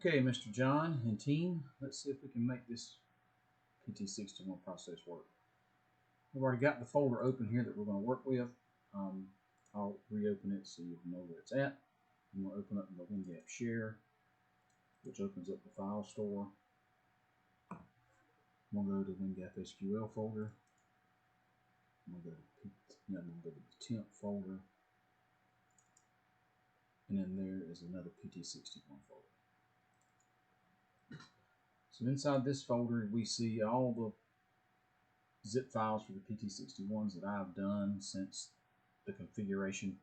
Okay, Mr. John and team, let's see if we can make this PT61 process work. We've already got the folder open here that we're going to work with. I'll reopen it so you know where it's at. I'm going to open up the Wingap share, which opens up the file store. I'm going to go to the Wingap SQL folder. I'm going to go to the temp folder. And then there is another PT61 folder. So inside this folder, we see all the zip files for the PT61s that I've done since the configuration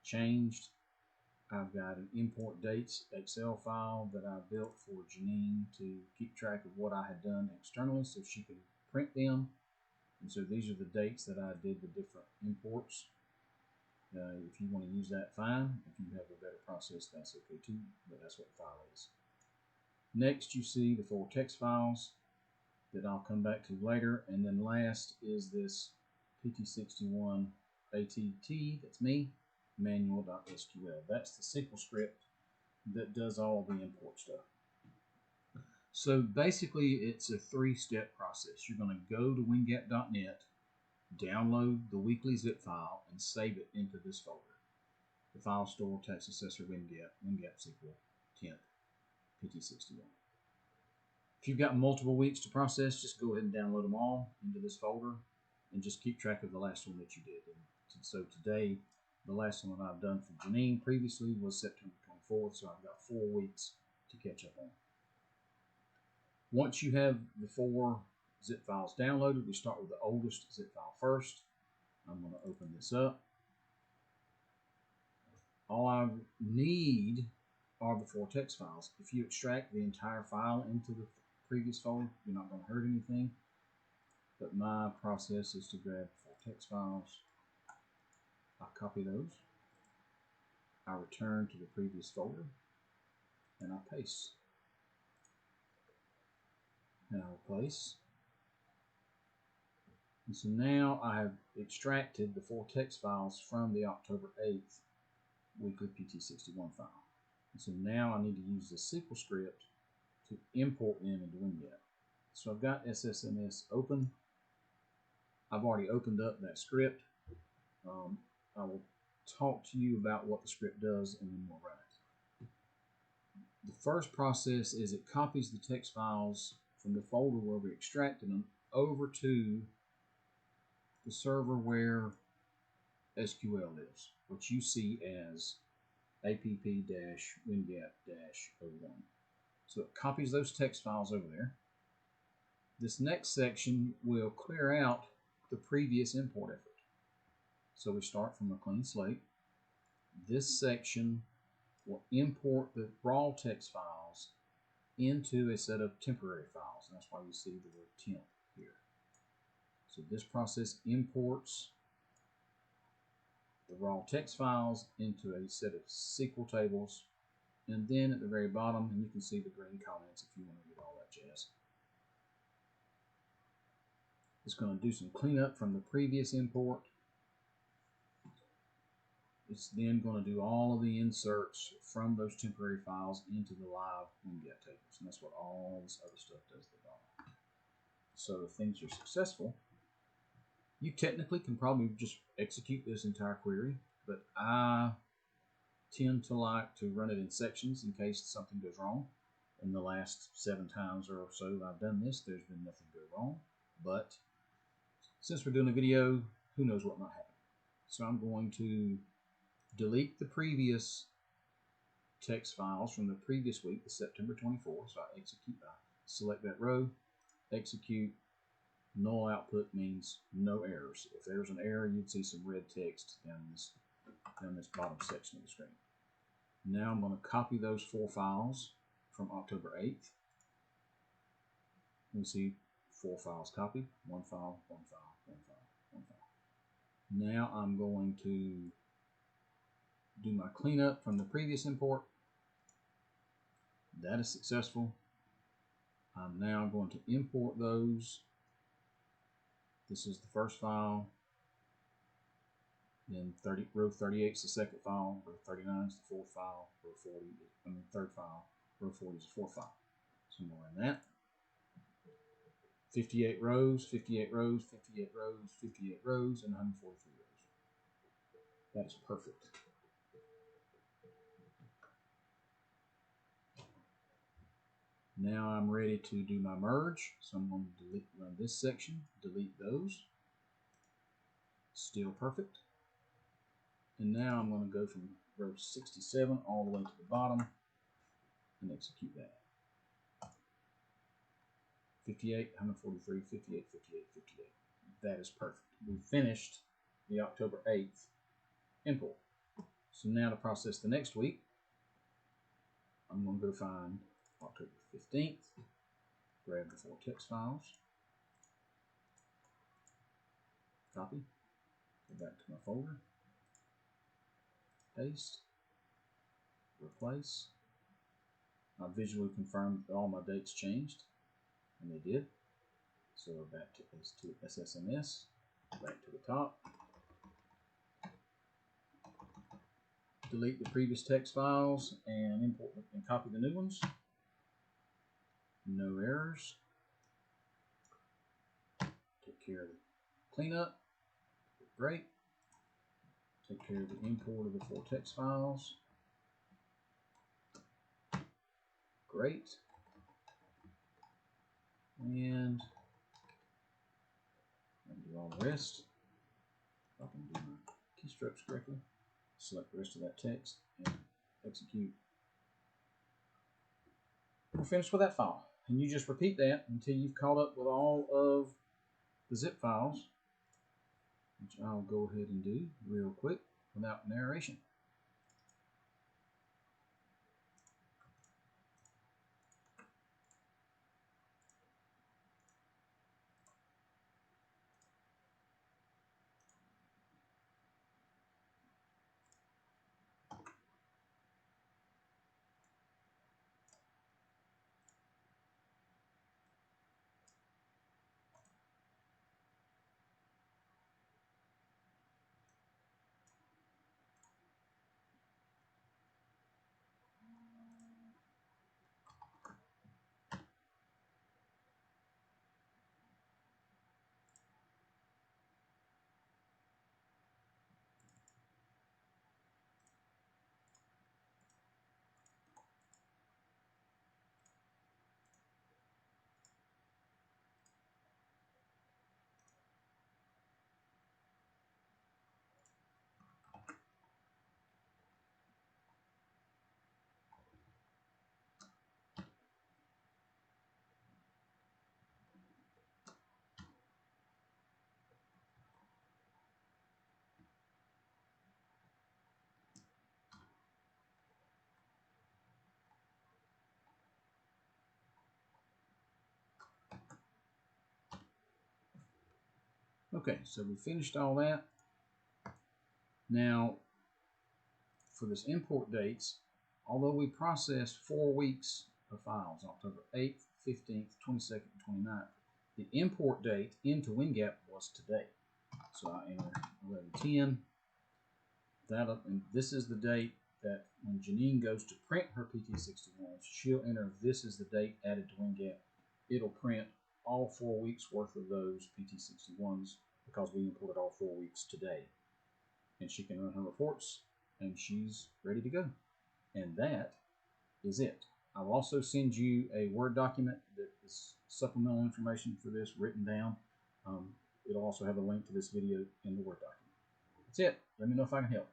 changed. I've got an import dates Excel file that I built for Janine to keep track of what I had done externally so she could print them. And so these are the dates that I did the different imports. If you want to use that, fine. If you have a better process, that's okay too, but that's what the file is. Next, you see the 4 text files that I'll come back to later. And then last is this PT61 ATT, that's me, manual.sql. That's the SQL script that does all the import stuff. So basically, it's a 3-step process. You're going to go to wingap.net, download the weekly zip file, and save it into this folder. The file store, text assessor, Wingap SQL, temp, PT61. If you've got multiple weeks to process, just go ahead and download them all into this folder and just keep track of the last one that you did. And so today, the last one I've done for Janine previously was September 24th, so I've got 4 weeks to catch up on. Once you have the 4 zip files downloaded, we start with the oldest zip file first. I'm going to open this up. All I need are the 4 text files. If you extract the entire file into the previous folder, you're not going to hurt anything. But my process is to grab 4 text files. I copy those. I return to the previous folder and I paste. And I replace. And so now I have extracted the 4 text files from the October 8th weekly PT61 file. And so now I need to use the SQL script to import them into Wingap. So I've got SSMS open. I've already opened up that script. I will talk to you about what the script does and then we'll run it. The first process is it copies the text files from the folder where we extracted them over to the server where SQL lives, which you see as app-wingap-01. So it copies those text files over there. This next section will clear out the previous import effort. So we start from a clean slate. This section will import the raw text files into a set of temporary files. And that's why you see the word temp here. So this process imports the raw text files into a set of SQL tables. And then at the very bottom, and you can see the green comments if you want to read all that jazz. It's going to do some cleanup from the previous import. It's then going to do all of the inserts from those temporary files into the live Wingap tables. And that's what all this other stuff does at the bottom. So if things are successful, you technically can probably just execute this entire query, but I tend to like to run it in sections in case something goes wrong. In the last 7 times or so I've done this, there's been nothing go wrong. But since we're doing a video, who knows what might happen. So I'm going to delete the previous text files from the previous week, the September 24th. So I execute, I select that row, execute. Null output means no errors. If there's an error, you'd see some red text down this bottom section of the screen. Now I'm going to copy those 4 files from October 8th. You see 4 files copied, 1 file, 1 file, 1 file, 1 file. Now I'm going to do my cleanup from the previous import. That is successful. I'm now going to import those. This is the first file. Then row 38 is the second file. Row 39 is the fourth file. Row 40, third file. Row 40 is a 4 file. So more in that. 58 rows, 58 rows, 58 rows, 58 rows, and 143 rows. That is perfect. Now I'm ready to do my merge. So I'm going to run this section, delete those. Still perfect. And now I'm going to go from row 67 all the way to the bottom and execute that. 58, 143, 58, 58, 58. That is perfect. We finished the October 8th import. So now to process the next week, I'm going to go find October 15th, grab the 4 text files, copy, go back to my folder, paste, replace. I visually confirmed that all my dates changed, and they did. So back to SSMS, back to the top. Delete the previous text files and import and copy the new ones. No errors. Take care of the cleanup. Great. Take care of the import of the 4 text files. Great. And do all the rest. If I can do my keystrokes correctly. Select the rest of that text and execute. We're finished with that file. And you just repeat that until you've caught up with all of the zip files, which I'll go ahead and do real quick without narration. Okay, so we finished all that. Now, for this import dates, although we processed 4 weeks of files, October 8th, 15th, 22nd, and 29th, the import date into Wingap was today. So I enter 11/10. And this is the date that when Janine goes to print her PT61, she'll enter this is the date added to Wingap. It'll print all 4 weeks worth of those PT61s because we imported all 4 weeks today. And she can run her reports and she's ready to go. And that is it. I'll also send you a Word document that is supplemental information for this written down. It'll also have a link to this video in the Word document. That's it. Let me know if I can help.